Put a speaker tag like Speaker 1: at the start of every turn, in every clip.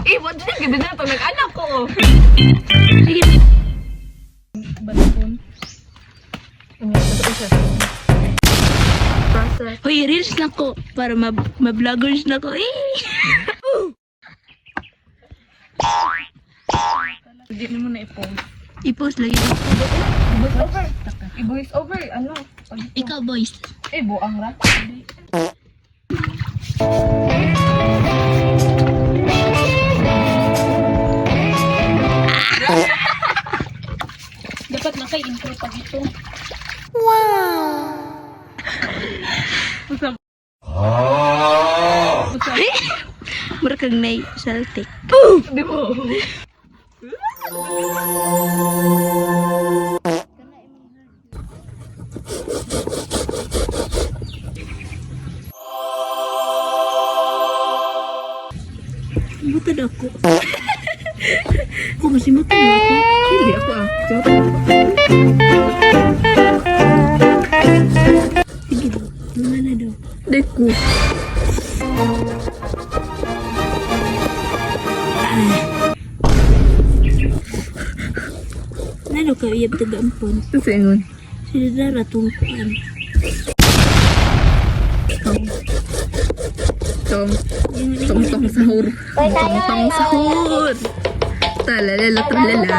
Speaker 1: Ba't siya ganda na ito? Nag-anak ko.
Speaker 2: Sige.
Speaker 1: Balapon. Ito siya. Process.
Speaker 2: Hoy, reels na ko. Para ma-vloggers na ko.
Speaker 1: Hindi mo na i-post.
Speaker 2: I-post lagi ako.
Speaker 1: I-voice over. I-voice over. Ano?
Speaker 2: Ikaw, boys.
Speaker 1: Buang ra.
Speaker 2: Dapat naka-intro pag ito.
Speaker 1: Usap.
Speaker 2: Mura kang nay saltik.
Speaker 1: Di mo.
Speaker 2: Butad ako. Kung masih matang ako.
Speaker 1: Hindi ako ah.
Speaker 2: Sige daw. Mga na daw.
Speaker 1: Deku.
Speaker 2: Nalo ka iyab tagampon.
Speaker 1: Ito sa ingon.
Speaker 2: Sila dara tungkuan.
Speaker 1: Tong sahur. Tong sahur. Talalala talala.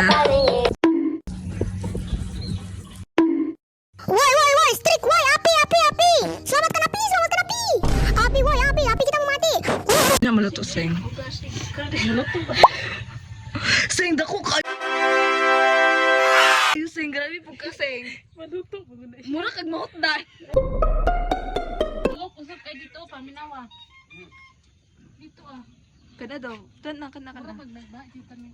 Speaker 3: Woi, strik, woi, api. Selamat kan api. Api, woi, api kita mau mati.
Speaker 1: Na maluto sing. Maluto ba? Sing dako ka. Yung sing grabe po ka sing. Maluto po na. Mura kag mahutdan.
Speaker 2: Usap kay dito, paminawa. Dito ah.
Speaker 1: Kada daw. Kana.
Speaker 2: Pag nagba, dito kami